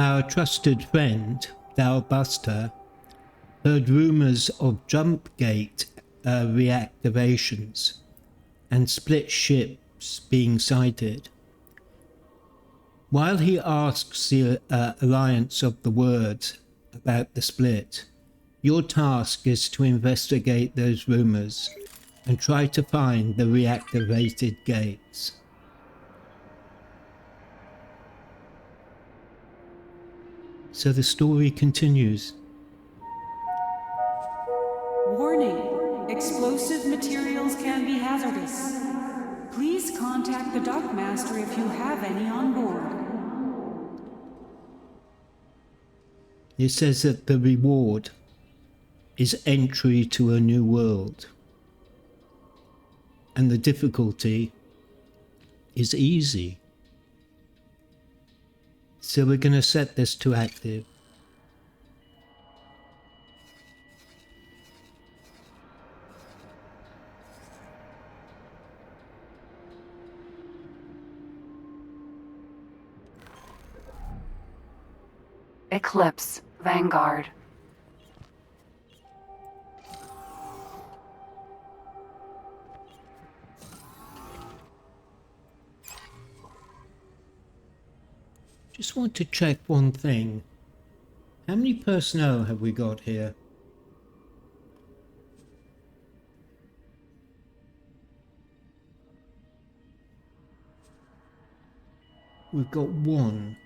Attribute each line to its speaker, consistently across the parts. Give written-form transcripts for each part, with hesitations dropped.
Speaker 1: Our trusted friend, Dalbuster, heard rumours of jump gate reactivations and split ships being sighted. While he asks the Alliance of the Word about the split, your task is to investigate those rumours and try to find the reactivated gates. So the story continues.
Speaker 2: Warning! Explosive materials can be hazardous. Please contact the Dockmaster if you have any on board.
Speaker 1: It says that the reward is entry to a new world, and the difficulty is easy. So we're going to set this to active.
Speaker 3: Eclipse, Vanguard.
Speaker 1: Just want to check one thing. How many personnel have we got here? We've got one.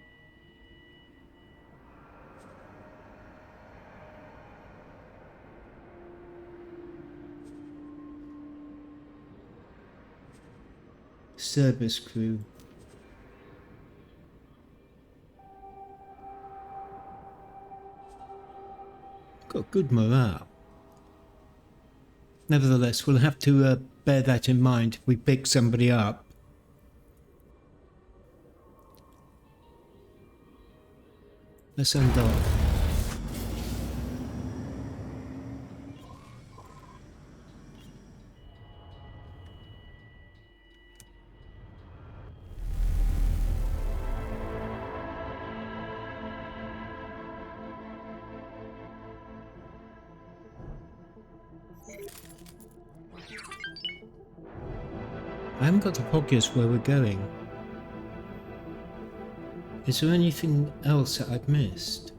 Speaker 1: Service crew. Got good morale. Nevertheless, we'll have to bear that in mind if we pick somebody up. Let's undock. I haven't got the focus where we're going. Is there anything else that I've missed?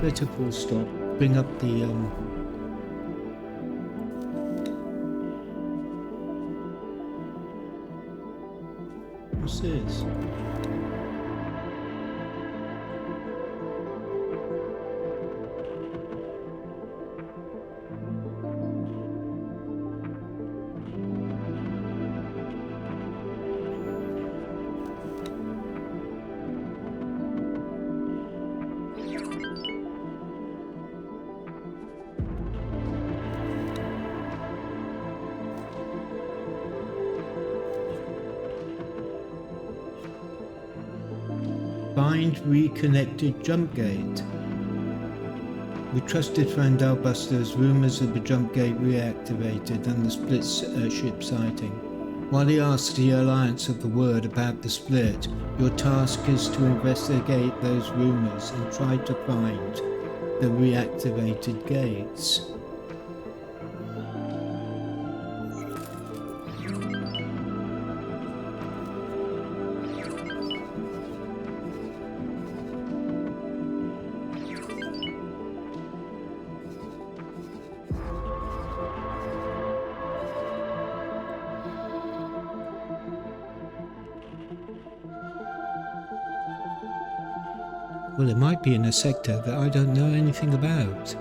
Speaker 1: Better full stop. Bring up the what's this? Find reconnected jump gate. We trusted friend Dalbuster's rumours of the jump gate reactivated and the split ship sighting. While he asks the Alliance of the Word about the split, your task is to investigate those rumours and try to find the reactivated gates. Well, it might be in a sector that I don't know anything about.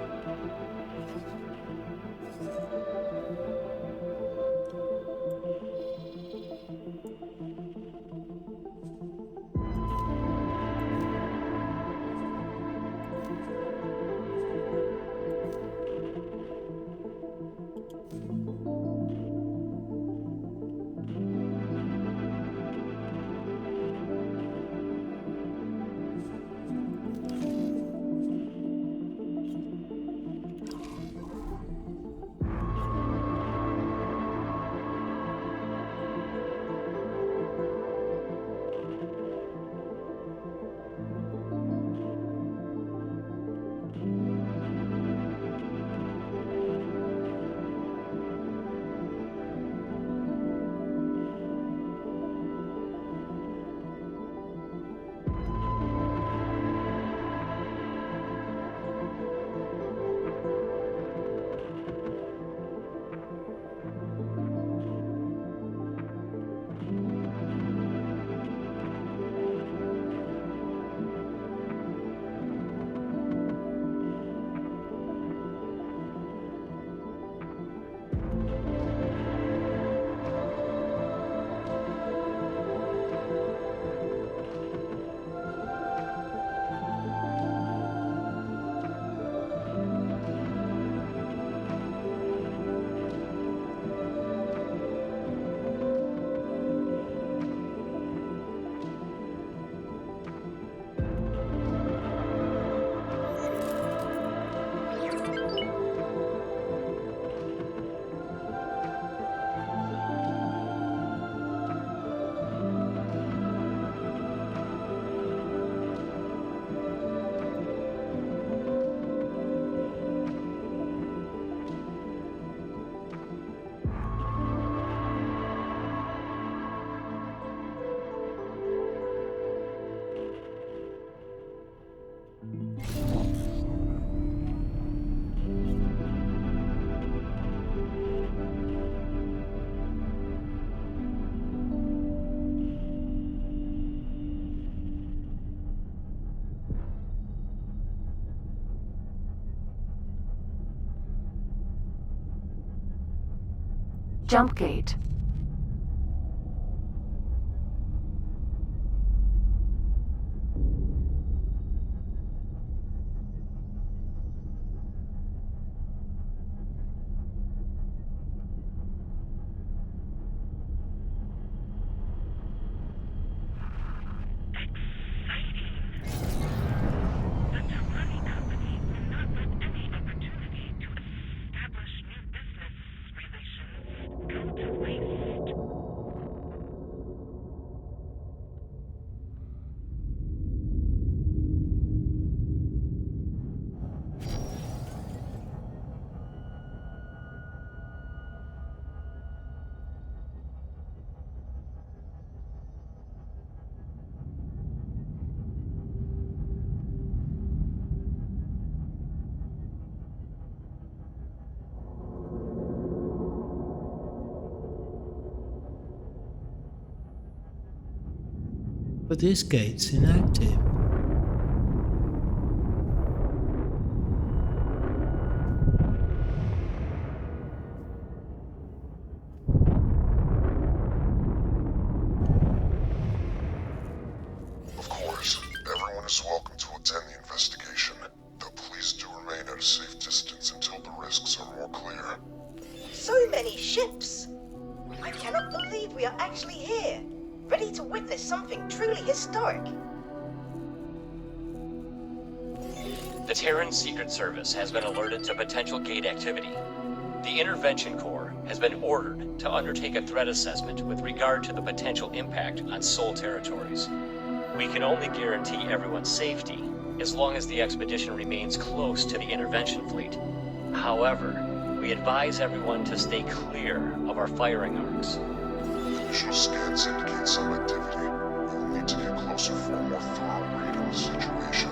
Speaker 3: Jump gate.
Speaker 1: But this gate's inactive.
Speaker 4: Of course, everyone is welcome to attend the investigation, though please do remain at a safe distance until the risks are more clear.
Speaker 5: So many ships! I cannot believe we are actually here, ready to witness something truly historic.
Speaker 6: The Terran Secret Service has been alerted to potential gate activity. The Intervention Corps has been ordered to undertake a threat assessment with regard to the potential impact on Sol territories. We can only guarantee everyone's safety as long as the expedition remains close to the intervention fleet. However, we advise everyone to stay clear of our firing arcs.
Speaker 4: Initial scans indicate some activity. We will need to get closer for a more thorough read of the situation.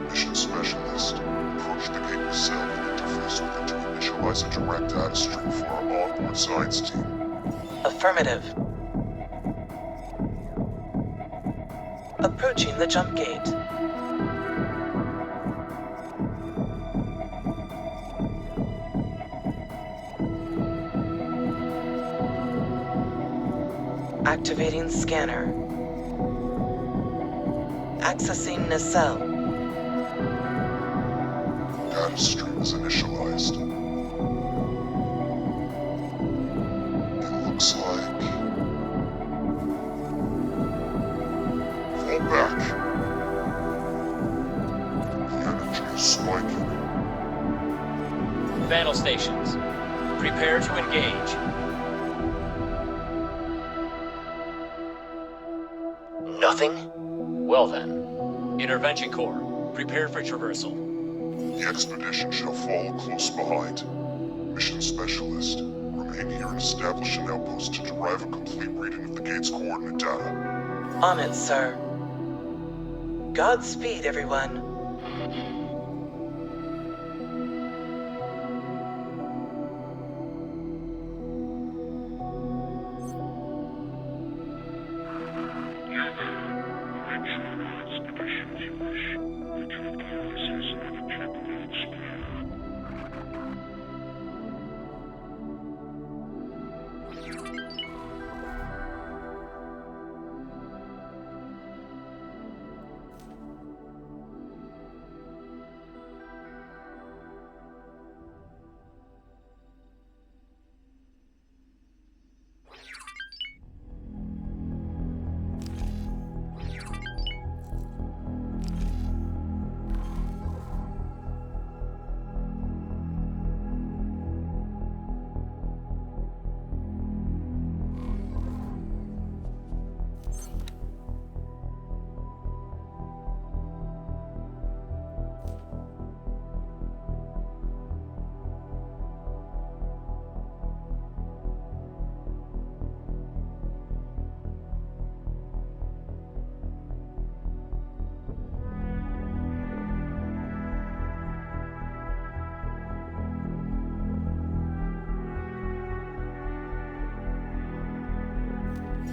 Speaker 4: Mission Specialist, approach the gate yourself and interface with it to initialize a direct data stream for our onboard science team.
Speaker 7: Affirmative. Approaching the jump gate. Activating scanner. Accessing nacelle.
Speaker 4: Data stream is initialized. It looks like... Fall back. The energy is spiking.
Speaker 6: Battle stations, prepare to engage.
Speaker 7: Nothing?
Speaker 6: Well then, Intervention Corps, prepare for traversal.
Speaker 4: The expedition shall follow close behind. Mission Specialist, remain here and establish an outpost to derive a complete reading of the gate's coordinate data.
Speaker 7: On it, sir. Godspeed, everyone.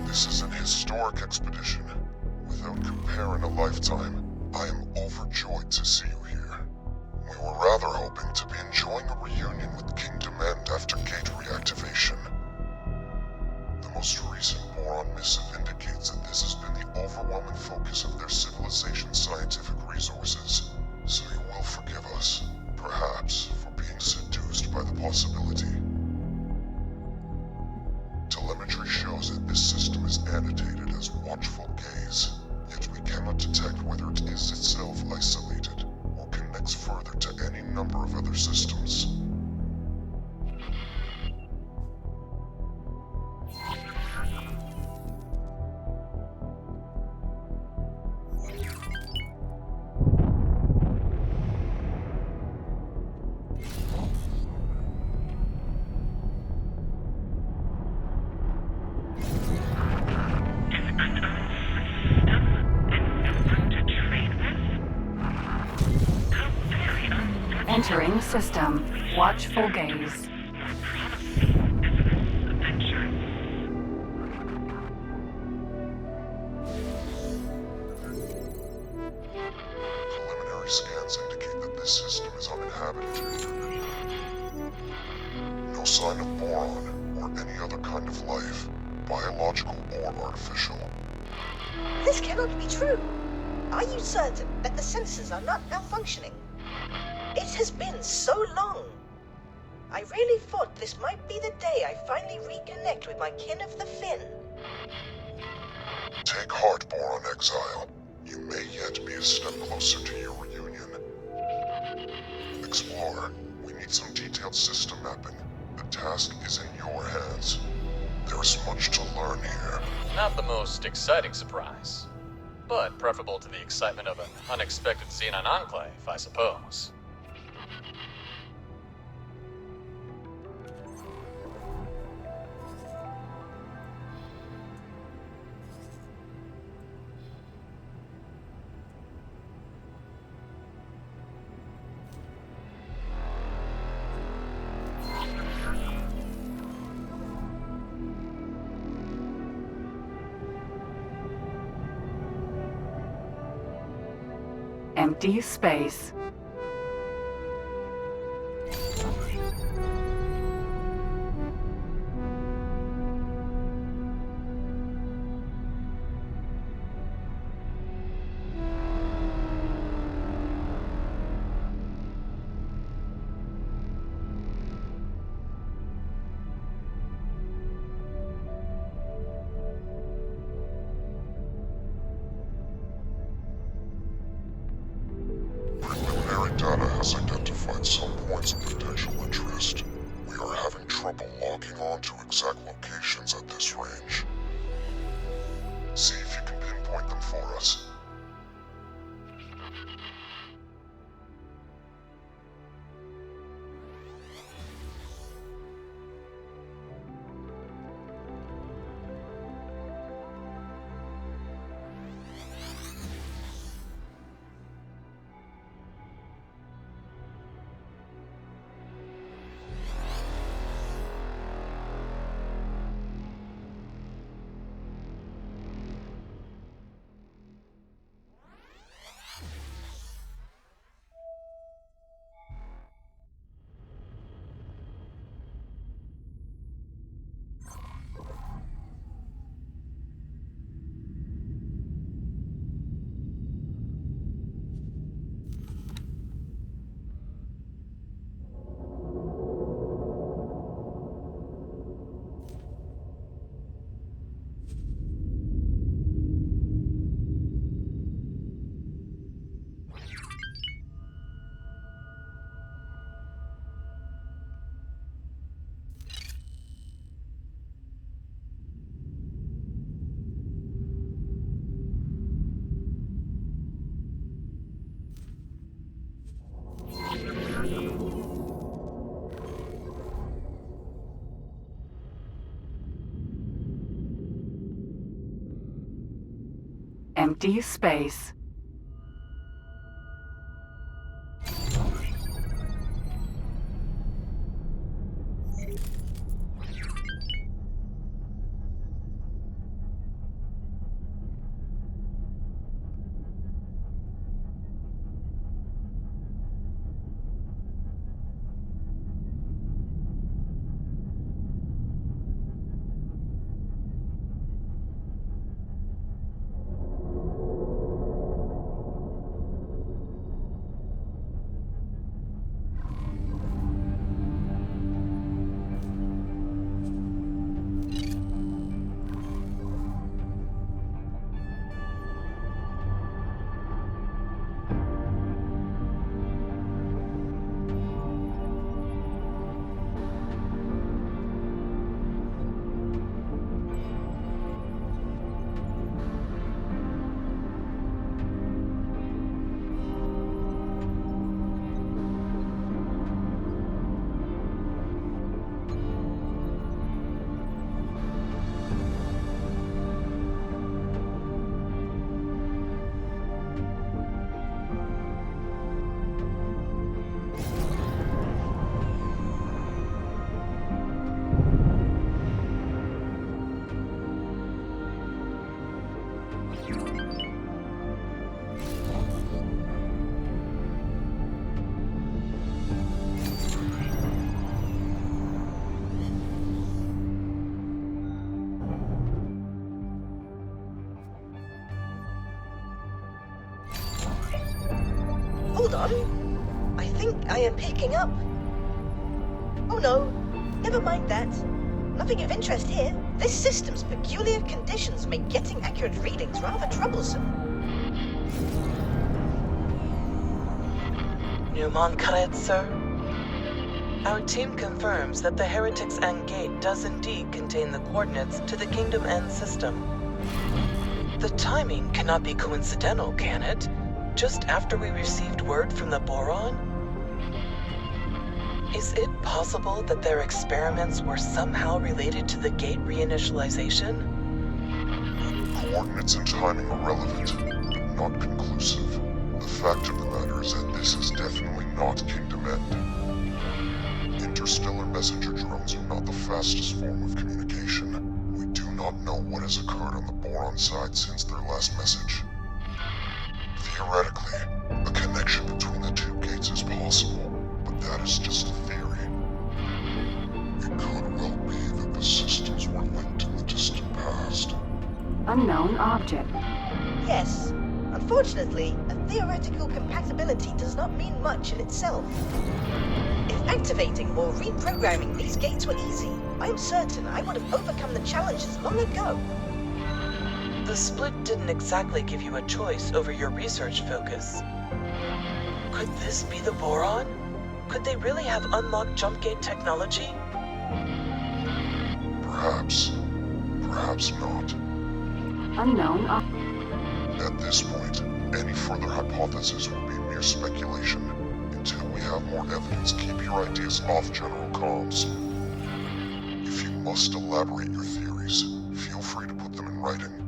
Speaker 4: This is an historic expedition. Without compare in a lifetime, I am overjoyed to see you here. We were rather hoping to be enjoying a reunion with King Demand after gate reactivation. most recent Boron missive indicates that this has been the overwhelming focus of their civilization's scientific resources. So you will forgive us, perhaps, for being seduced by the possibility. Telemetry shows that this system is annotated as watchful gaze, yet we cannot detect whether it is itself isolated or connects further to any number of other systems.
Speaker 3: Entering system. Watchful gaze.
Speaker 4: Preliminary scans indicate that this system is uninhabited. No sign of boron or any other kind of life, biological or artificial.
Speaker 5: This cannot be true. Are you certain that the sensors are not malfunctioning? It has been so long. I really thought this might be the day I finally reconnect with my kin of the Fin.
Speaker 4: Take heart, Boron Exile. You may yet be a step closer to your reunion. Explorer, we need some detailed system mapping. The task is in your hands. There is much to learn here.
Speaker 6: Not the most exciting surprise, but preferable to the excitement of an unexpected Xenon enclave, I suppose.
Speaker 3: Empty space.
Speaker 4: Preliminary data has identified some points of potential interest. We are having trouble logging on to exact locations at this range. See if you can pinpoint them for us.
Speaker 3: Empty space.
Speaker 5: Hold on. I think I am picking up. Oh no, never mind that. Nothing of interest here. This system's peculiar conditions make getting accurate readings rather troublesome.
Speaker 7: Newman Khaled, sir. Our team confirms that the Heretics End Gate does indeed contain the coordinates to the Kingdom End system. The timing cannot be coincidental, can it? Just after we received word from the Boron? Is it possible that their experiments were somehow related to the gate reinitialization?
Speaker 4: Coordinates and timing are relevant, but not conclusive. The fact of the matter is that this is definitely not Kingdom End. Interstellar messenger drones are not the fastest form of communication. We do not know what has occurred on the Boron side since their last message. Theoretically, a connection between the two gates is possible, but that is just a theory. It could well be that the systems were linked in the distant past.
Speaker 3: Unknown object.
Speaker 5: Yes. Unfortunately, a theoretical compatibility does not mean much in itself. If activating or reprogramming these gates were easy, I am certain I would have overcome the challenges long ago.
Speaker 7: The split didn't exactly give you a choice over your research focus. Could this be the Boron? Could they really have unlocked jump gate technology?
Speaker 4: Perhaps. Perhaps not.
Speaker 3: Unknown object.
Speaker 4: At this point, any further hypothesis will be mere speculation. Until we have more evidence, keep your ideas off general comms. If you must elaborate your theories, feel free to put them in writing.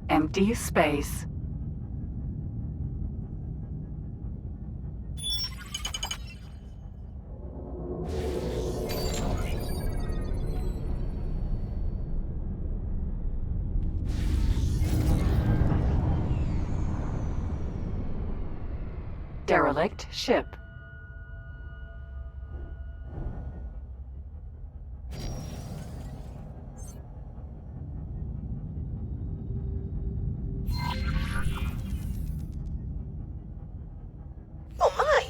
Speaker 3: Empty space. Derelict ship.
Speaker 5: Oh my!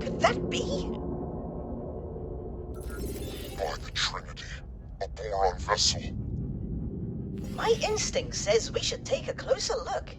Speaker 5: Could that be?
Speaker 4: By the Trinity, a Boron vessel.
Speaker 5: My instinct says we should take a closer look.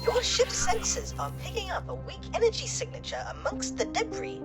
Speaker 5: Your ship's sensors are picking up a weak energy signature amongst the debris.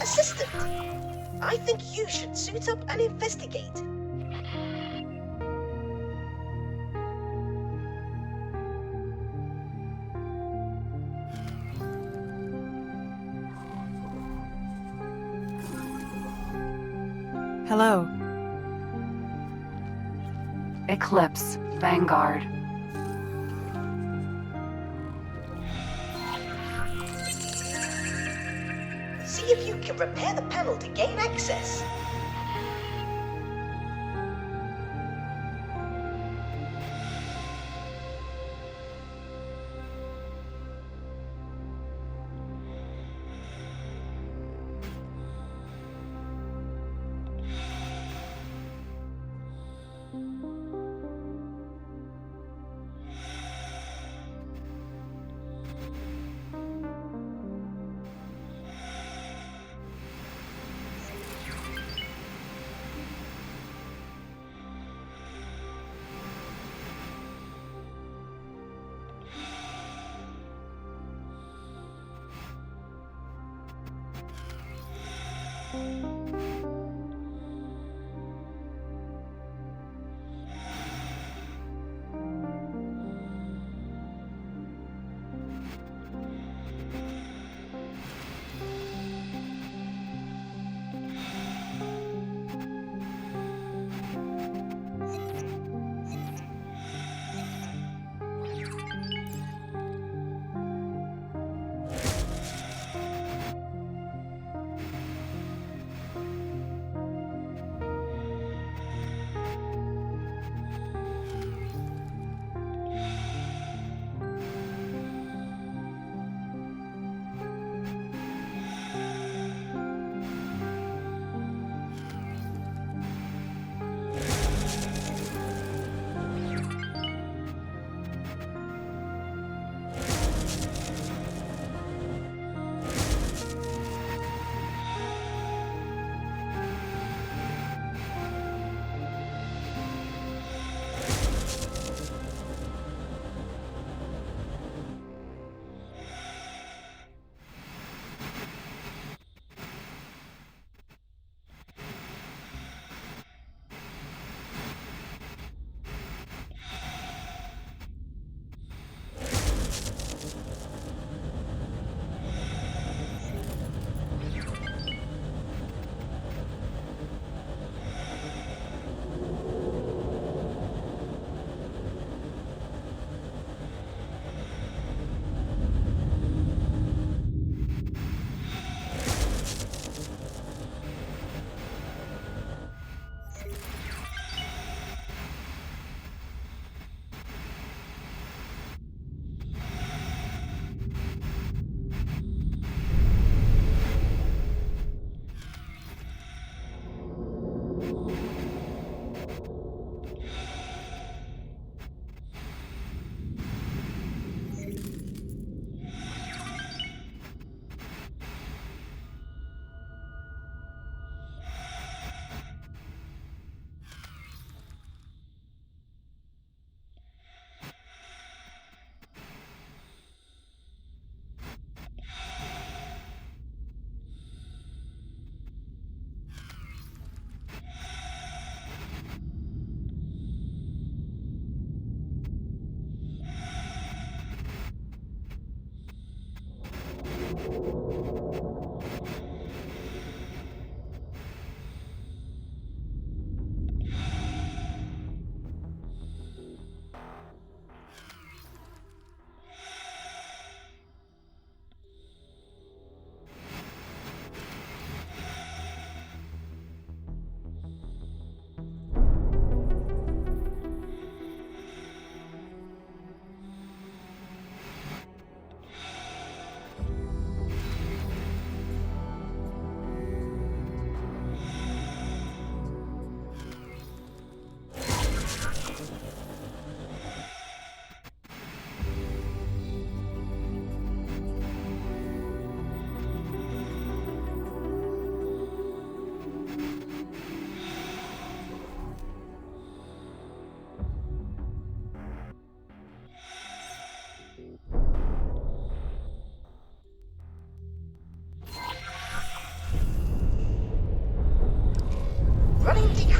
Speaker 5: Assistant, I think you should suit up and investigate.
Speaker 2: Hello.
Speaker 3: Eclipse, Vanguard.
Speaker 5: See if you can repair the panel to gain access.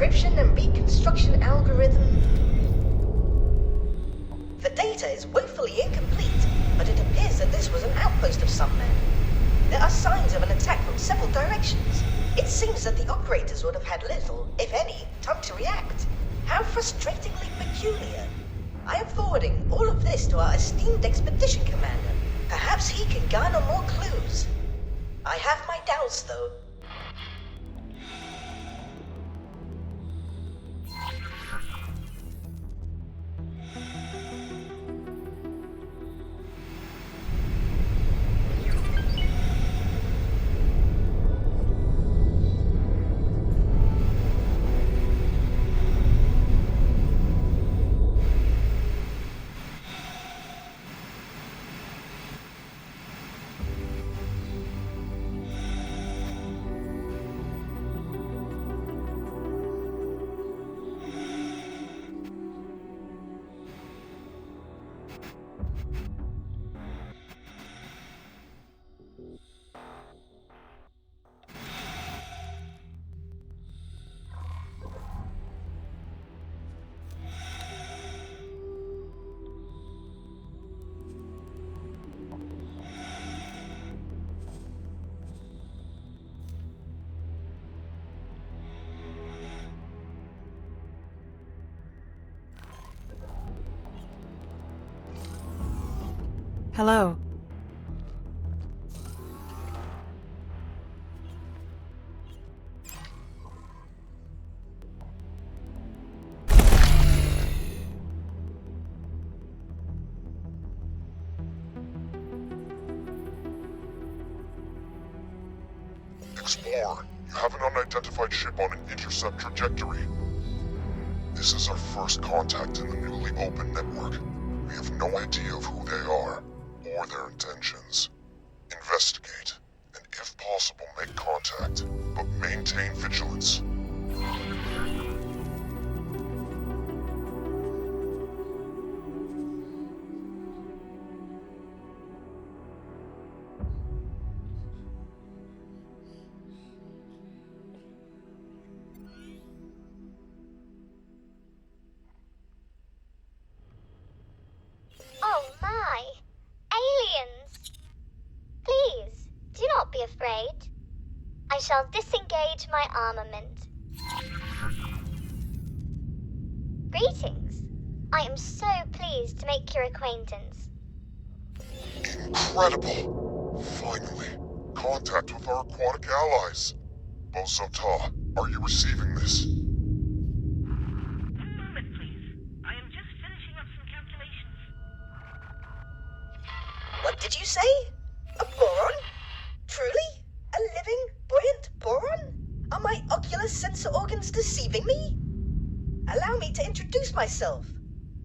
Speaker 5: Decryption and reconstruction algorithm. The data is woefully incomplete, but it appears that this was an outpost of some man. There are signs of an attack from several directions. It seems that the operators would have had little, if any, time to react. How frustratingly peculiar. I am forwarding all of this to our esteemed expedition commander. Perhaps he can garner more clues. I have my doubts, though.
Speaker 8: Hello.
Speaker 4: Explorer, you have an unidentified ship on an intercept trajectory. This is our first contact in the newly opened network. We have no idea of who they are, or their intentions. Investigate, and if possible make contact, but maintain vigilance.
Speaker 9: Oh my! Aliens! Please, do not be afraid. I shall disengage my armament. Greetings. I am so pleased to make your acquaintance.
Speaker 4: Incredible! Finally, contact with our aquatic allies. Bosota, are you receiving this?
Speaker 10: One moment, please. I am just finishing up some calculations.
Speaker 5: What did you say? A boron? Truly? A living, buoyant boron? Are my ocular sensor organs deceiving me? Allow me to introduce myself.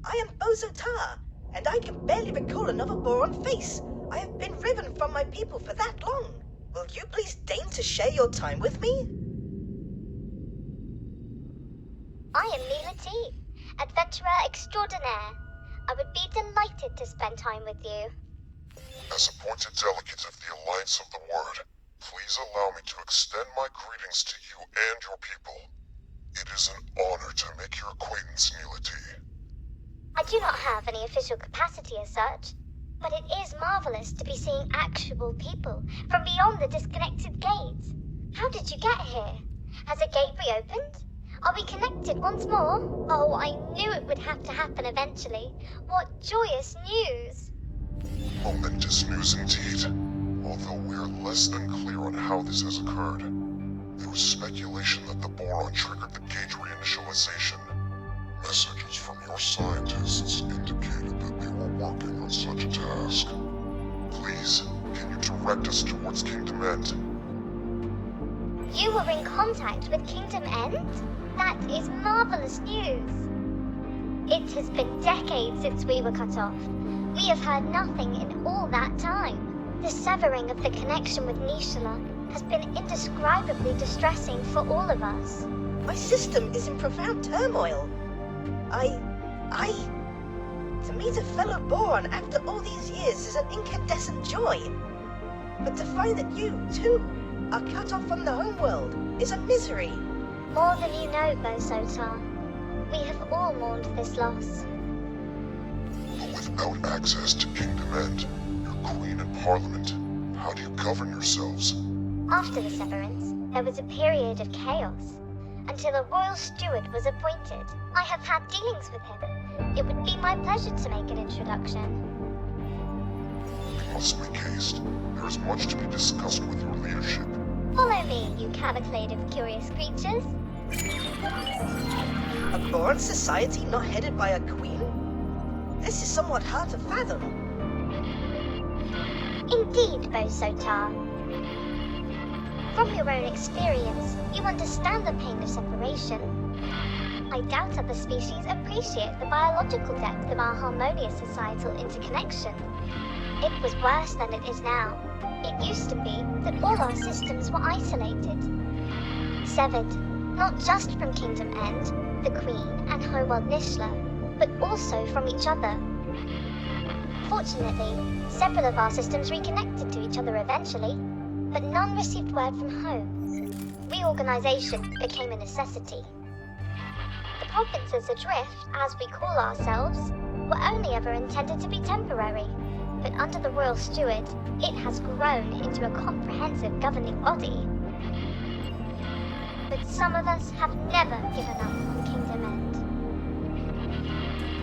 Speaker 5: I am Bosota, and I can barely recall another boron face. I have been riven from my people for that long. Will you please deign to share your time with me?
Speaker 9: I am Mila T, adventurer extraordinaire. I would be delighted to spend time with you.
Speaker 4: As appointed delegate of the Alliance of the Word, please allow me to extend my greetings to you and your people. It is an honor to make your acquaintance, Mila T.
Speaker 9: I do not have any official capacity as such, but it is marvelous to be seeing actual people from beyond the disconnected gates. How did you get here? Has a gate reopened? Are we connected once more? Oh, I knew it would have to happen eventually. What joyous news!
Speaker 4: Momentous news indeed. Although we're less than clear on how this has occurred. There was speculation that the Boron triggered the gate reinitialization. Messages from your scientists indicated that they were working on such a task. Please, can you direct us towards Kingdom End?
Speaker 9: You were in contact with Kingdom End? That is marvelous news. It has been decades since we were cut off. We have heard nothing in all that time. The severing of the connection with Nishala has been indescribably distressing for all of us.
Speaker 5: My system is in profound turmoil. To meet a fellow Boron after all these years is an incandescent joy. But to find that you, too, are cut off from the homeworld is a misery.
Speaker 9: More than you know, Bosota. We have all mourned this loss.
Speaker 4: But without access to Kingdom End, your Queen and Parliament, how do you govern yourselves?
Speaker 9: After the severance, There was a period of chaos, until a royal steward was appointed. I have had dealings with him. It would be my pleasure to make an introduction.
Speaker 4: We must make haste. There is much to be discussed with your leadership.
Speaker 9: Follow me, you cavalcade of curious creatures.
Speaker 5: A Boron society not headed by a queen? This is somewhat hard to fathom.
Speaker 9: Indeed, Bo-Sotar. From your own experience, you understand the pain of separation. I doubt other species appreciate the biological depth of our harmonious societal interconnection. It was worse than it is now. It used to be that all our systems were isolated. Severed, not just from Kingdom End, the Queen, and Homeworld Nishla, but also from each other. Fortunately, several of our systems reconnected to each other eventually, but none received word from home. Reorganization became a necessity. The provinces adrift, as we call ourselves, were only ever intended to be temporary, but under the Royal Steward, it has grown into a comprehensive governing body. But some of us have never given up on Kingdom End.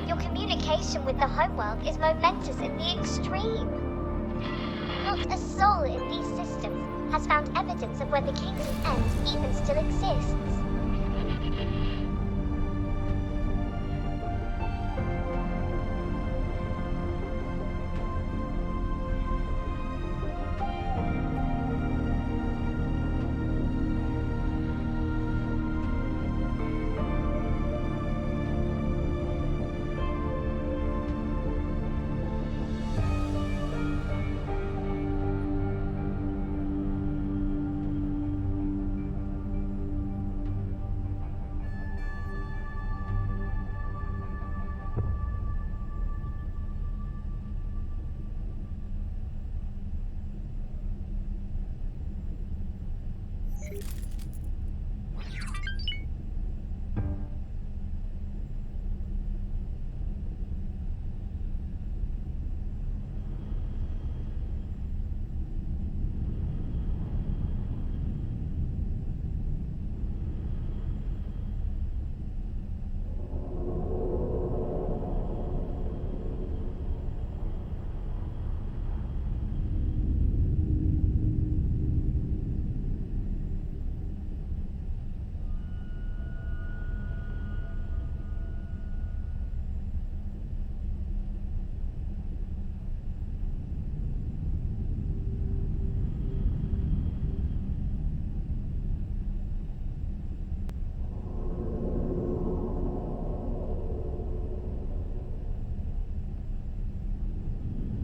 Speaker 9: Your communication with the homeworld is momentous in the extreme. Not a soul in these systems has found evidence of where the Kingdom End even still exists.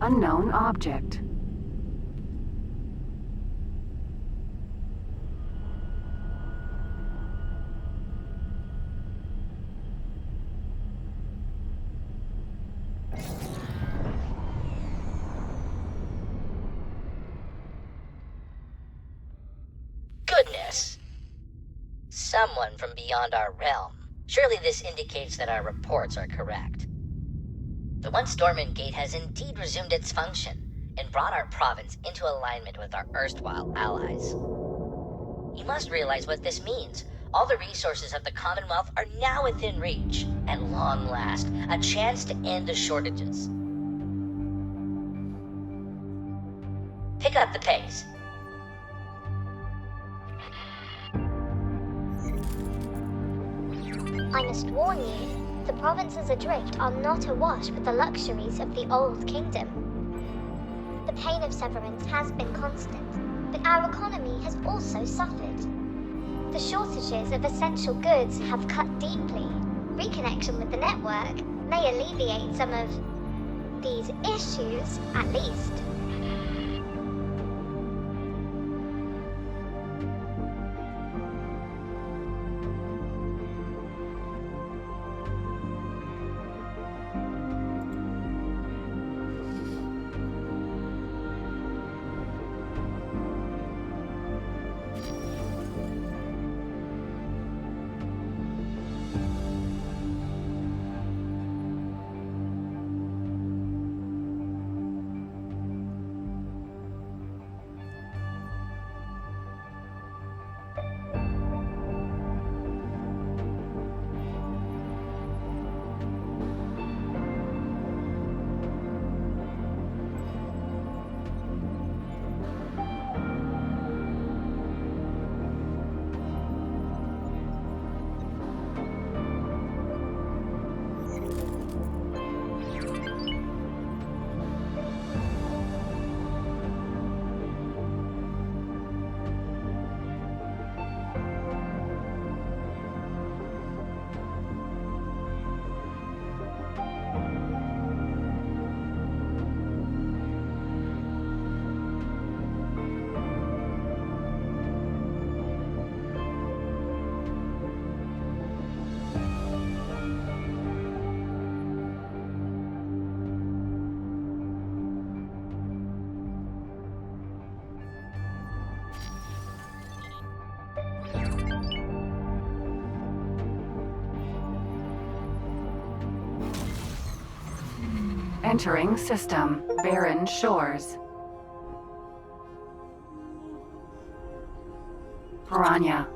Speaker 3: Unknown object.
Speaker 8: Goodness! Someone from beyond our realm. Surely this indicates that our reports are correct. The once dormant gate has indeed resumed its function and brought our province into alignment with our erstwhile allies. You must realize what this means. All the resources of the Commonwealth are now within reach. At long last, a chance to end the shortages. Pick up the pace.
Speaker 9: I must warn you, the provinces adrift are not awash with the luxuries of the old kingdom. The pain of severance has been constant, but our economy has also suffered. The shortages of essential goods have cut deeply. Reconnection with the network may alleviate some of these issues, at least.
Speaker 3: Entering system. Boron Shores. Piranha.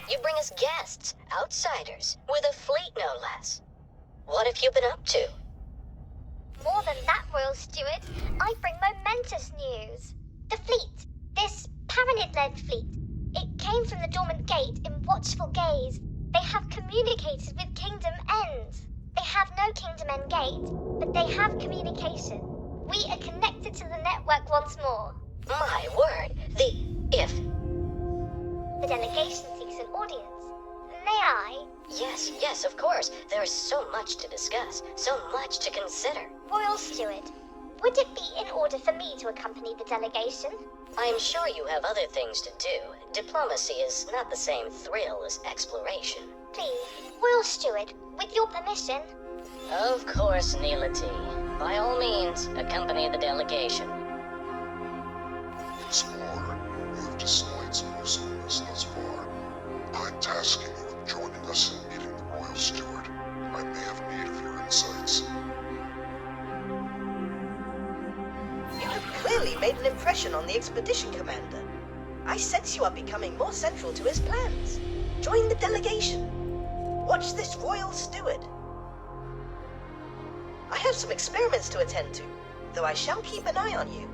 Speaker 8: You bring us guests, outsiders, with a fleet no less. What have you been up to?
Speaker 9: More than that, Royal Steward, I bring momentous news. The fleet, this Paranid-led fleet, it came from the Dormant Gate in watchful gaze. They have communicated with Kingdom End. They have no Kingdom End gate, but they have communication. We are connected to the network once more.
Speaker 8: My word, the delegation seeks an audience.
Speaker 9: may I?
Speaker 8: Yes, of course. There is so much to discuss, so much to consider.
Speaker 9: Royal Steward, would it be in order for me to accompany the delegation?
Speaker 8: I'm sure you have other things to do. Diplomacy is not the same thrill as exploration.
Speaker 9: Please, Royal Steward, with your permission.
Speaker 8: Of course, Neela T. By all means, accompany the delegation.
Speaker 4: Explorer, you have displayed some usefulness thus far. I'm tasking you with joining us in meeting the Royal Steward. I may have need of your insights.
Speaker 5: You have clearly made an impression on the expedition commander. I sense you are becoming more central to his plans. Join the delegation. Watch this Royal Steward. I have some experiments to attend to, though I shall keep an eye on you.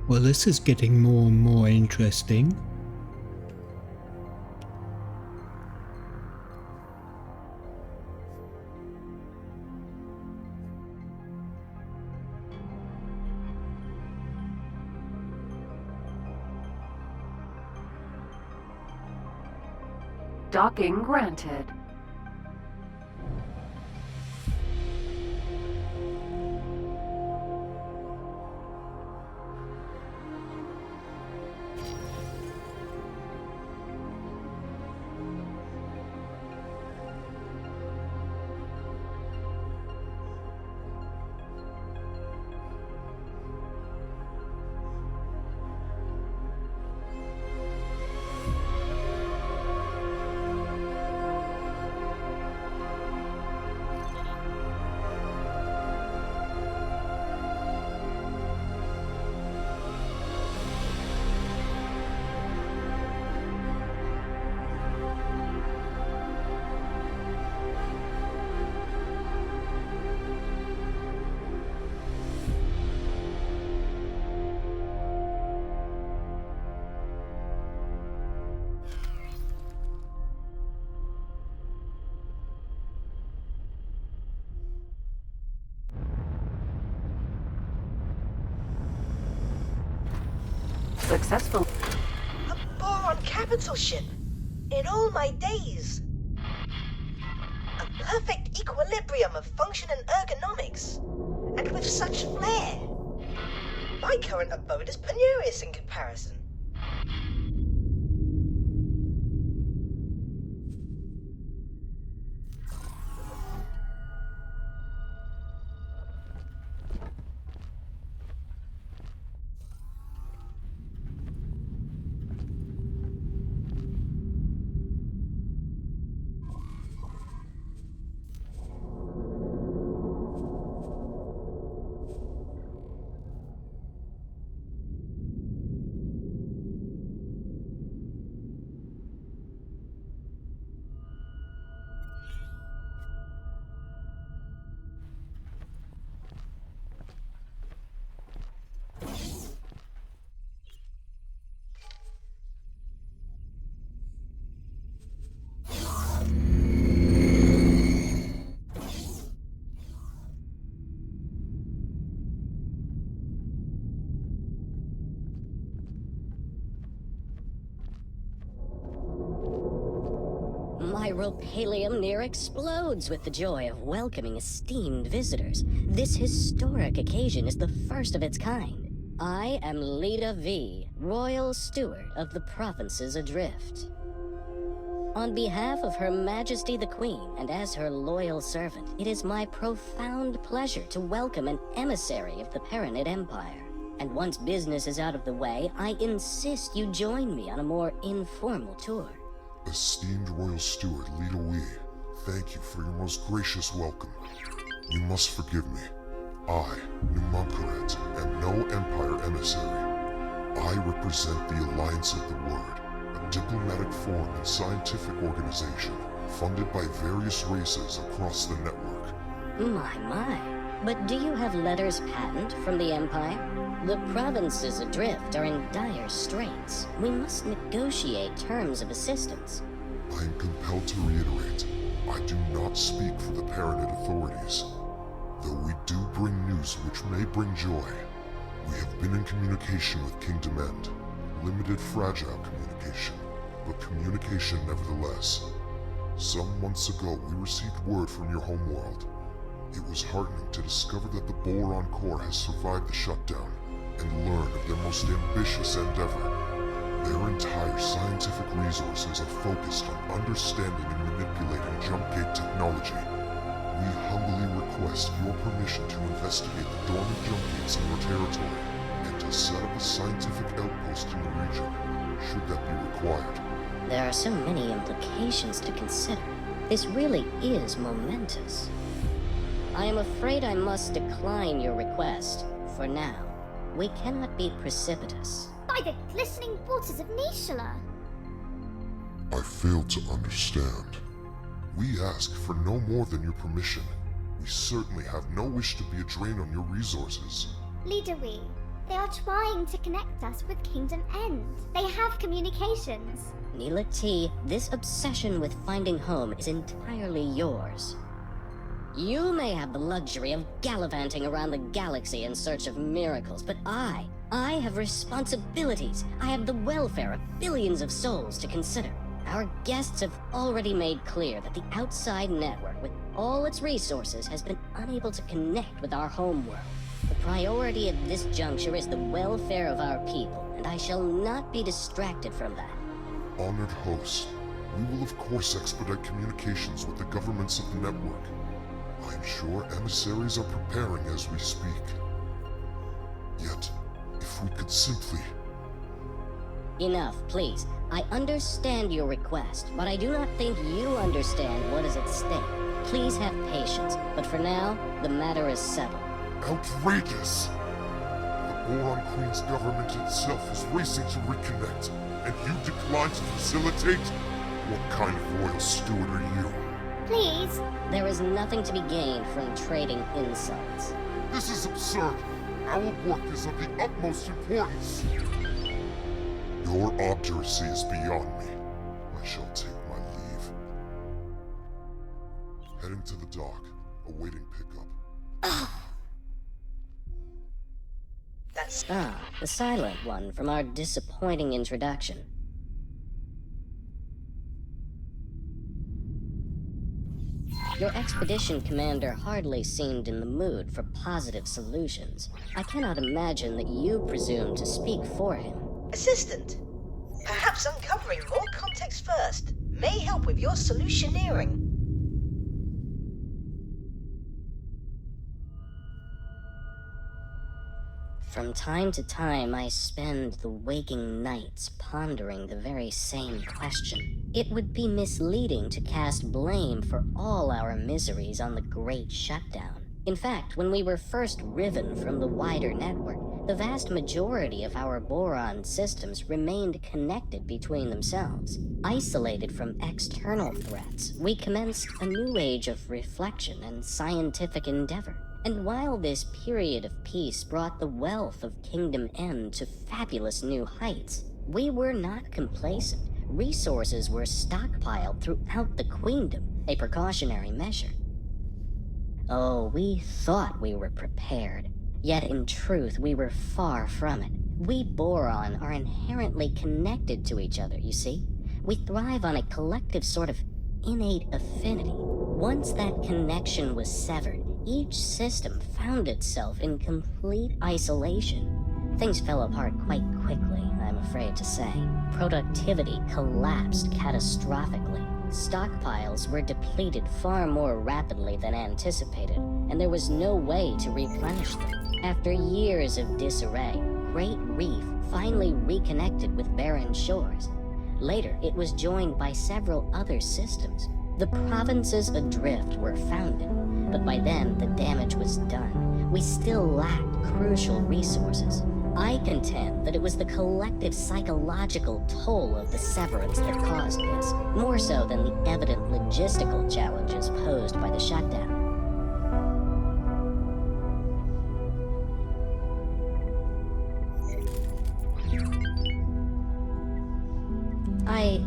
Speaker 1: Well, this is getting more and more interesting.
Speaker 3: Docking granted. Successful.
Speaker 5: A Boron capital ship. In all my days. A perfect equilibrium of function and ergonomics. And with such flair. My current abode is penurious in comparison.
Speaker 8: My ropalium near explodes with the joy of welcoming esteemed visitors. This historic occasion is the first of its kind. I am Lita V, Royal Steward of the Provinces Adrift.
Speaker 11: On behalf of Her Majesty the Queen, and as her loyal servant, it is my profound pleasure to welcome an emissary of the Paranid Empire. And once business is out of the way, I insist you join me on a more informal tour.
Speaker 4: Esteemed Royal Steward Lita Wee, thank you for your most gracious welcome. You must forgive me. I, Numankaret, am no Empire emissary. I represent the Alliance of the Word, a diplomatic forum and scientific organization funded by various races across the network.
Speaker 11: My. But do you have letters patent from the Empire? The provinces adrift are in dire straits. We must negotiate terms of assistance.
Speaker 4: I am compelled to reiterate, I do not speak for the Paranid authorities. Though we do bring news which may bring joy, we have been in communication with Kingdom End. Limited, fragile communication, but communication nevertheless. Some months ago, we received word from your homeworld. It was heartening to discover that the Boron core has survived the shutdown, and learn of their most ambitious endeavor. Their entire scientific resources are focused on understanding and manipulating jump gate technology. We humbly request your permission to investigate the dormant jump gates in your territory, and to set up a scientific outpost in the region, should that be required.
Speaker 11: There are so many implications to consider. This really is momentous. I am afraid I must decline your request, for now. We cannot be precipitous.
Speaker 9: By the glistening waters of Nishala!
Speaker 4: I fail to understand. We ask for no more than your permission. We certainly have no wish to be a drain on your resources.
Speaker 9: Leader Wee, they are trying to connect us with Kingdom End. They have communications.
Speaker 11: Neela T, this obsession with finding home is entirely yours. You may have the luxury of gallivanting around the galaxy in search of miracles, but I have responsibilities. I have the welfare of billions of souls to consider. Our guests have already made clear that the outside network, with all its resources, has been unable to connect with our homeworld. The priority at this juncture is the welfare of our people, and I shall not be distracted from that.
Speaker 4: Honored host, we will of course expedite communications with the governments of the network. I am sure emissaries are preparing as we speak. Yet, if we could simply...
Speaker 11: Enough, please. I understand your request, but I do not think you understand what is at stake. Please have patience, but for now, the matter is settled.
Speaker 4: Outrageous! The Boron Queen's government itself is racing to reconnect, and you decline to facilitate? What kind of royal steward are you?
Speaker 9: Please?
Speaker 11: There is nothing to be gained from trading insults.
Speaker 4: This is absurd. Our work is of the utmost importance. Your obduracy is beyond me. I shall take my leave. Heading to the dock, awaiting pickup.
Speaker 5: That's...
Speaker 11: the silent one from our disappointing introduction. Your expedition commander hardly seemed in the mood for positive solutions. I cannot imagine that you presume to speak for him.
Speaker 5: Assistant, perhaps uncovering more context first may help with your solutioneering.
Speaker 11: From time to time, I spend the waking nights pondering the very same question. It would be misleading to cast blame for all our miseries on the Great Shutdown. In fact, when we were first riven from the wider network, the vast majority of our Boron systems remained connected between themselves. Isolated from external threats, we commenced a new age of reflection and scientific endeavor. And while this period of peace brought the wealth of Kingdom End to fabulous new heights, we were not complacent. Resources were stockpiled throughout the Queendom, a precautionary measure. Oh, we thought we were prepared. Yet in truth, we were far from it. We Boron are inherently connected to each other, you see? We thrive on a collective sort of innate affinity. Once that connection was severed, each system found itself in complete isolation. Things fell apart quite quickly, I'm afraid to say. Productivity collapsed catastrophically. Stockpiles were depleted far more rapidly than anticipated, and there was no way to replenish them. After years of disarray, Great Reef finally reconnected with barren shores. Later, it was joined by several other systems. The provinces adrift were founded, but by then the damage was done. We still lacked crucial resources. I contend that it was the collective psychological toll of the severance that caused this, more so than the evident logistical challenges posed by the shutdown. I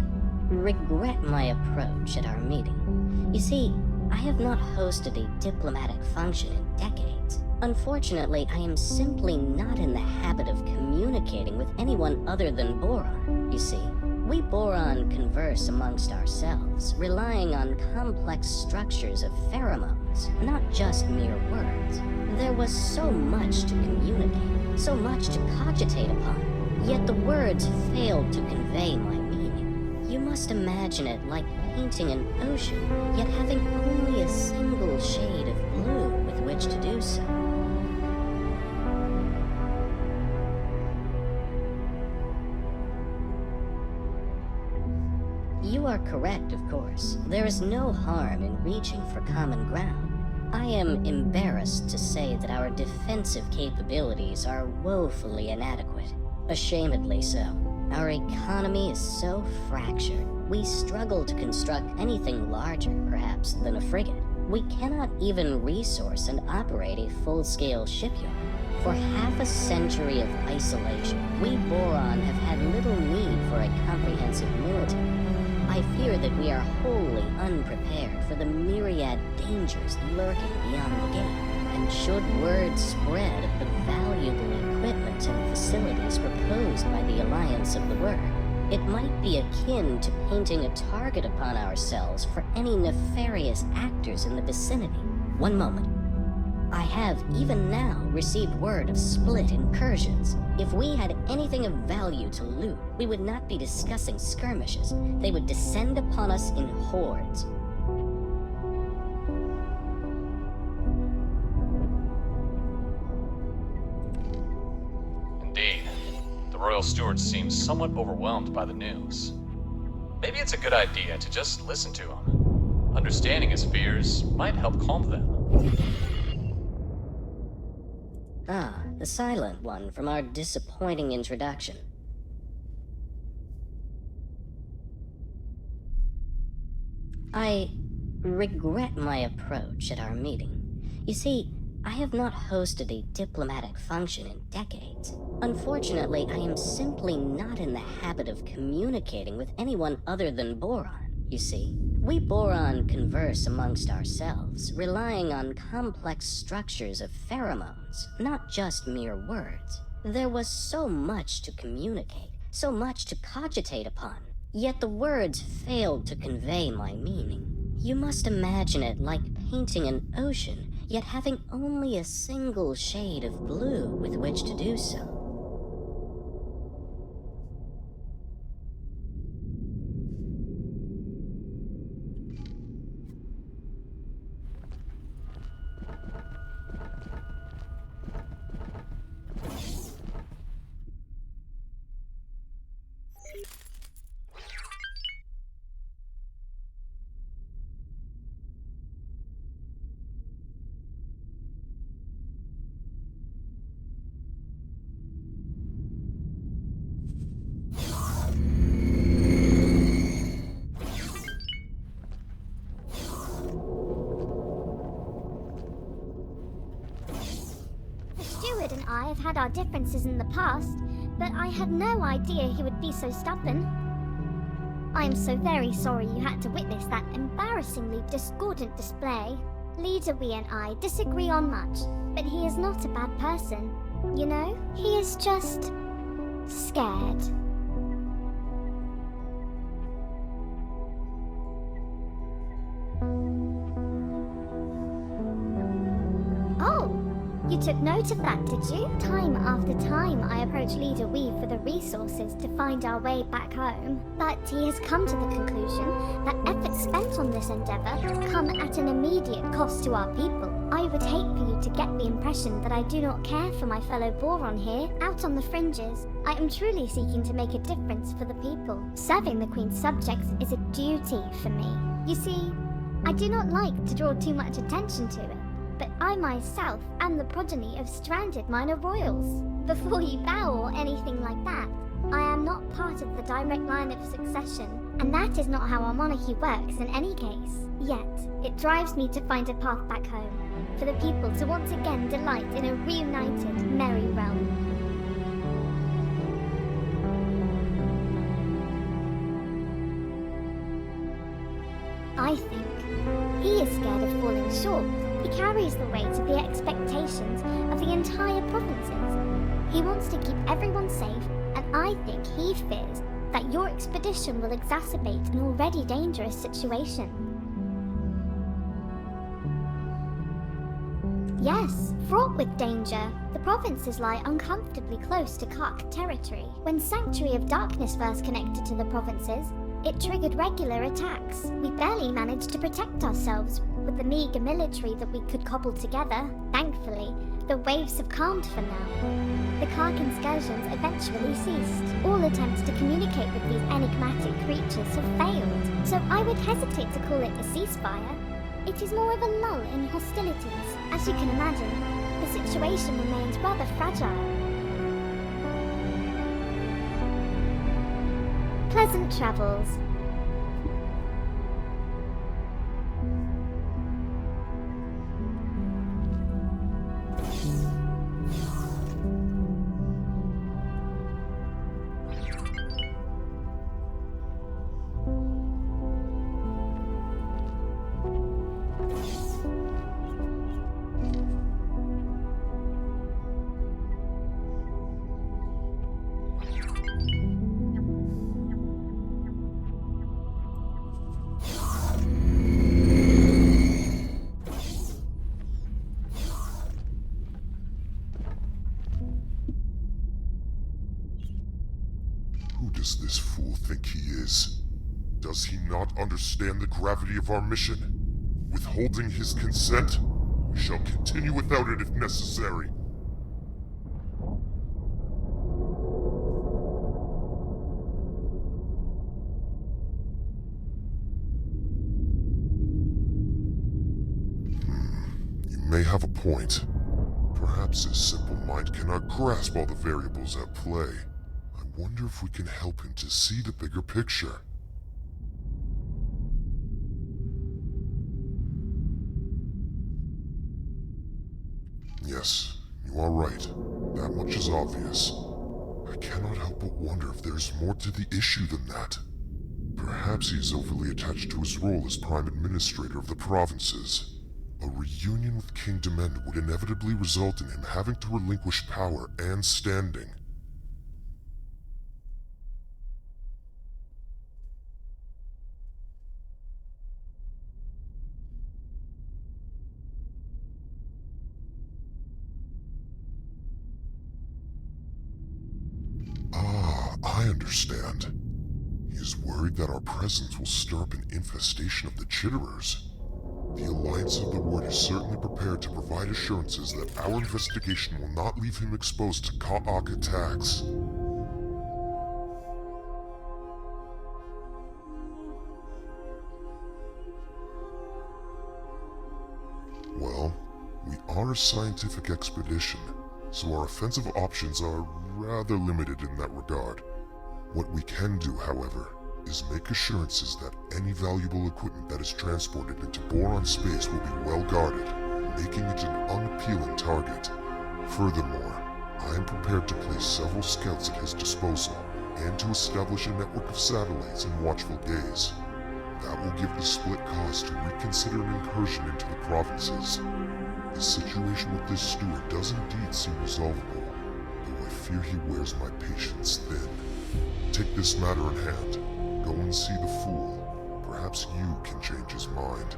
Speaker 11: regret my approach at our meeting. You see, I have not hosted a diplomatic function in decades. Unfortunately, I am simply not in the habit of communicating with anyone other than Boron. You see, we Boron converse amongst ourselves, relying on complex structures of pheromones, not just mere words. There was so much to communicate, so much to cogitate upon, yet the words failed to convey my meaning. You must imagine it like painting an ocean, yet having only a single shade of blue with which to do so. You are correct, of course. There is no harm in reaching for common ground. I am embarrassed to say that our defensive capabilities are woefully inadequate. Ashamedly so. Our economy is so fractured. We struggle to construct anything larger, perhaps, than a frigate. We cannot even resource and operate a full-scale shipyard. For half a century of isolation, we Boron have had little need for a comprehensive military. I fear that we are wholly unprepared for the myriad dangers lurking beyond the gate. And should word spread of the valuable equipment and facilities proposed by the Alliance of the Word, it might be akin to painting a target upon ourselves for any nefarious actors in the vicinity. One moment. I have, even now, received word of split incursions. If we had anything of value to loot, we would not be discussing skirmishes. They would descend upon us in hordes.
Speaker 6: Indeed. The Royal Steward seems somewhat overwhelmed by the news. Maybe it's a good idea to just listen to him. Understanding his fears might help calm them.
Speaker 11: Ah, the silent one from our disappointing introduction. I regret my approach at our meeting. You see, I have not hosted a diplomatic function in decades. Unfortunately, I am simply not in the habit of communicating with anyone other than Boron, you see. We Boron converse amongst ourselves, relying on complex structures of pheromones, not just mere words. There was so much to communicate, so much to cogitate upon, yet the words failed to convey my meaning. You must imagine it like painting an ocean, yet having only a single shade of blue with which to do so.
Speaker 9: And I have had our differences in the past, but I had no idea he would be so stubborn. I am so very sorry you had to witness that embarrassingly discordant display. Leader Wee and I disagree on much, but he is not a bad person. You know, he is just scared. Oh, You took note of that, did you? Time after time, I approach Leader Weave for the resources to find our way back home. But he has come to the conclusion that efforts spent on this endeavor come at an immediate cost to our people. I would hate for you to get the impression that I do not care for my fellow Boron here, out on the fringes. I am truly seeking to make a difference for the people. Serving the Queen's subjects is a duty for me. You see, I do not like to draw too much attention to it, but I myself am the progeny of stranded minor royals. Before you bow or anything like that, I am not part of the direct line of succession, and that is not how our monarchy works in any case. Yet, it drives me to find a path back home, for the people to once again delight in a reunited, merry realm. I think he is scared of falling short. He carries the weight of the expectations of the entire provinces. He wants to keep everyone safe, and I think he fears that your expedition will exacerbate an already dangerous situation. Yes, fraught with danger. The provinces lie uncomfortably close to Kark territory. When Sanctuary of Darkness first connected to the provinces, it triggered regular attacks. We barely managed to protect ourselves with the meager military that we could cobble together. Thankfully, the waves have calmed for now. The Kark incursions eventually ceased. All attempts to communicate with these enigmatic creatures have failed, so I would hesitate to call it a ceasefire. It is more of a lull in hostilities. As you can imagine, the situation remains rather fragile. Pleasant travels.
Speaker 4: Who does this fool think he is? Does he not understand the gravity of our mission? Withholding his consent? We shall continue without it if necessary. You may have a point. Perhaps his simple mind cannot grasp all the variables at play. I wonder if we can help him to see the bigger picture. Yes, you are right. That much is obvious. I cannot help but wonder if there's more to the issue than that. Perhaps he is overly attached to his role as Prime Administrator of the provinces. A reunion with King Demend would inevitably result in him having to relinquish power and standing. I understand. He is worried that our presence will stir up an infestation of the Chitterers. The Alliance of the Word is certainly prepared to provide assurances that our investigation will not leave him exposed to Ka'ak attacks. Well, we are a scientific expedition, so our offensive options are rather limited in that regard. What we can do, however, is make assurances that any valuable equipment that is transported into Boron space will be well guarded, making it an unappealing target. Furthermore, I am prepared to place several scouts at his disposal, and to establish a network of satellites in watchful gaze. That will give the split cause to reconsider an incursion into the provinces. The situation with this steward does indeed seem resolvable, though I fear he wears my patience thin. Take this matter in hand. Go and see the fool. Perhaps you can change his mind.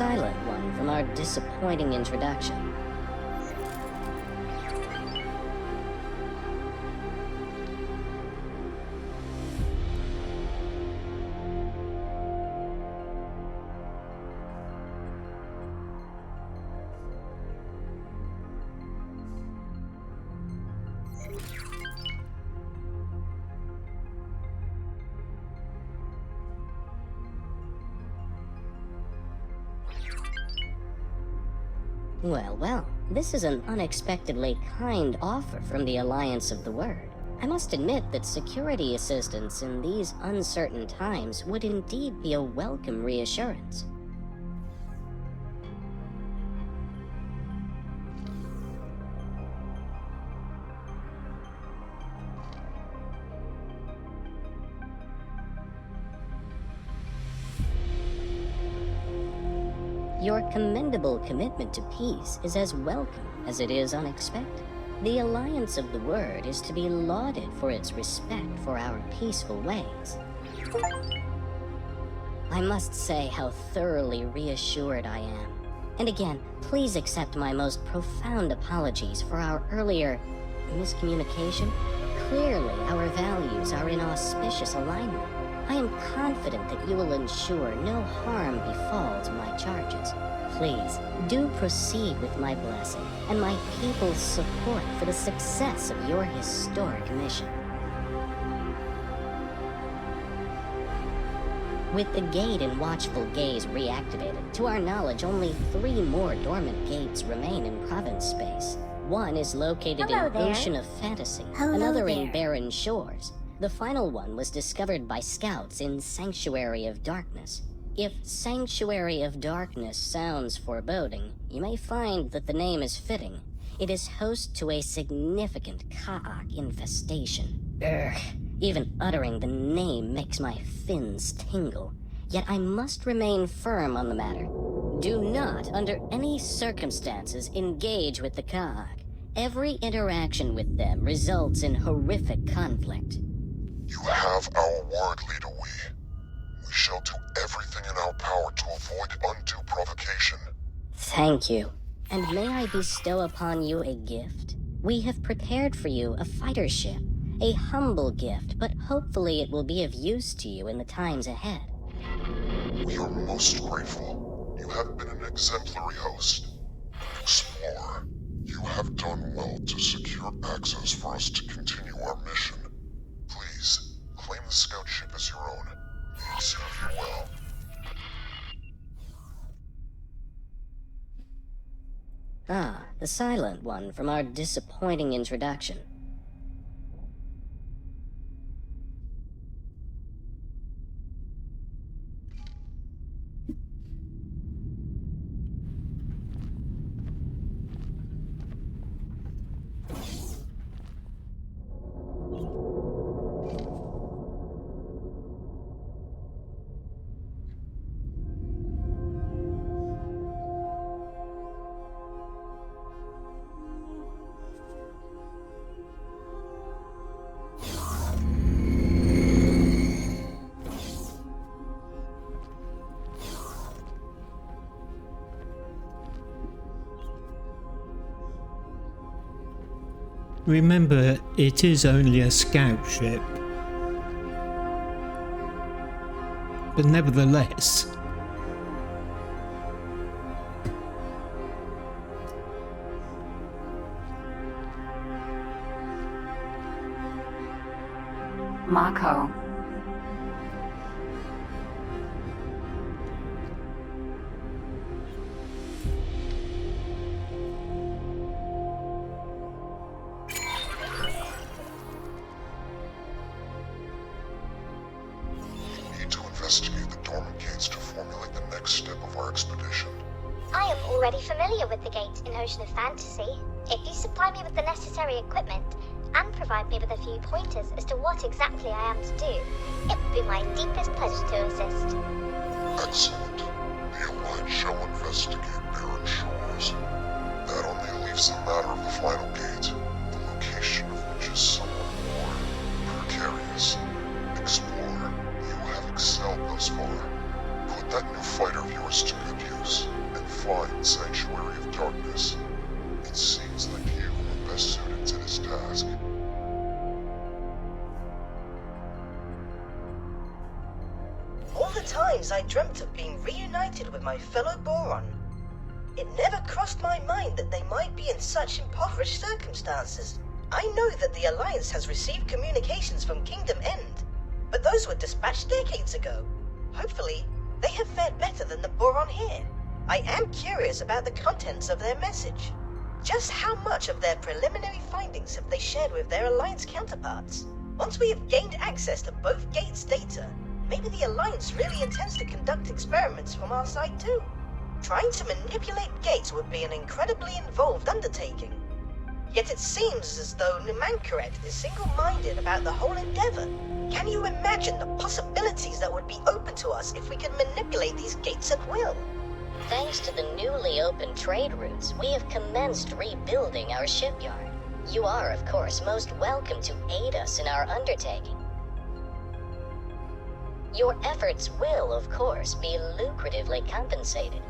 Speaker 11: silent one from our disappointing introduction. Well, well, this is an unexpectedly kind offer from the Alliance of the Word. I must admit that security assistance in these uncertain times would indeed be a welcome reassurance. Your commendable commitment to peace is as welcome as it is unexpected. The Alliance of the Word is to be lauded for its respect for our peaceful ways. I must say how thoroughly reassured I am. And again, please accept my most profound apologies for our earlier miscommunication. Clearly, our values are in auspicious alignment. I am confident that you will ensure no harm befalls my charges. Please, do proceed with my blessing and my people's support for the success of your historic mission. With the gate in Watchful Gaze reactivated, to our knowledge, only 3 more dormant gates remain in province space. One is located in Ocean of Fantasy, another in Barren Shores. The final one was discovered by scouts in Sanctuary of Darkness. If Sanctuary of Darkness sounds foreboding, you may find that the name is fitting. It is host to a significant Ka'ak infestation. Ugh, even uttering the name makes my fins tingle. Yet I must remain firm on the matter. Do not, under any circumstances, engage with the Ka'ak. Every interaction with them results in horrific conflict.
Speaker 4: You have our word, Leader Wee. We shall do everything in our power to avoid undue provocation.
Speaker 11: Thank you. And may I bestow upon you a gift? We have prepared for you a fighter ship. A humble gift, but hopefully it will be of use to you in the times ahead.
Speaker 4: We are most grateful. You have been an exemplary host. Explorer, you have done well to secure access for us to continue our mission. Please, claim the scout ship as your own. May it serve you well.
Speaker 11: Ah, the silent one from our disappointing introduction.
Speaker 1: Remember, it is only a scout ship. But nevertheless...
Speaker 3: Mako.
Speaker 4: Investigate the dormant gates to formulate the next step of our expedition.
Speaker 9: I am already familiar with the gate in Ocean of Fantasy. If you supply me with the necessary equipment, and provide me with a few pointers as to what exactly I am to do, it would be my deepest pleasure to assist.
Speaker 4: Excellent. The Alliance shall investigate Barren Shores. That only leaves the matter of the final gate, the location of which is somewhat more precarious. Explorer, you have excelled thus far. Put that new fighter of yours to good use. divine sanctuary of darkness. It seems like you are best suited to this task.
Speaker 5: All the times I dreamt of being reunited with my fellow Boron, it never crossed my mind that they might be in such impoverished circumstances. I know that the Alliance has received communications from Kingdom End, but those were dispatched decades ago. Hopefully, they have fared better than the Boron here. I am curious about the contents of their message. Just how much of their preliminary findings have they shared with their Alliance counterparts? Once we have gained access to both Gates' data, maybe the Alliance really intends to conduct experiments from our side too. Trying to manipulate Gates would be an incredibly involved undertaking. Yet it seems as though Numankaret is single-minded about the whole endeavor. Can you imagine the possibilities that would be open to us if we could manipulate these Gates at will?
Speaker 8: Thanks to the newly opened trade routes, we have commenced rebuilding our shipyard. You are, of course, most welcome to aid us in our undertaking. Your efforts will, of course, be lucratively compensated.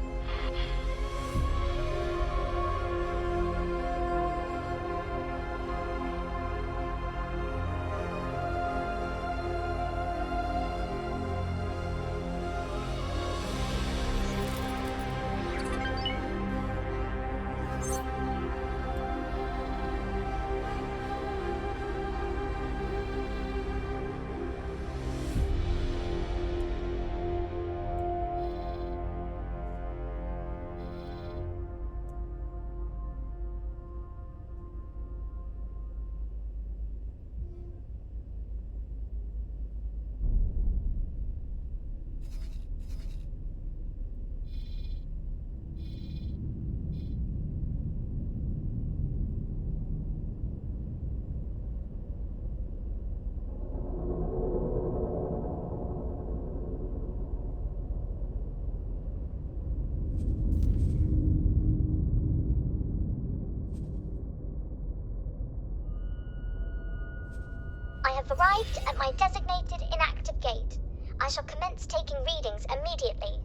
Speaker 9: I have arrived at my designated inactive gate. I shall commence taking readings immediately.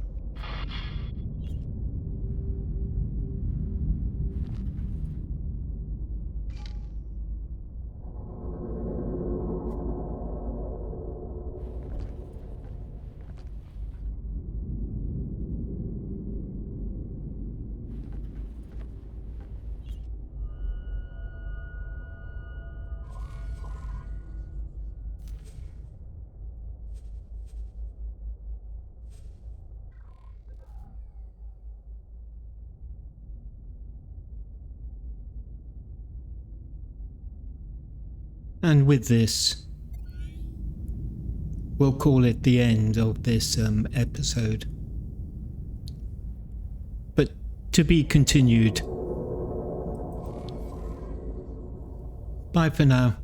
Speaker 1: And with this, we'll call it the end of this episode. But to be continued. Bye for now.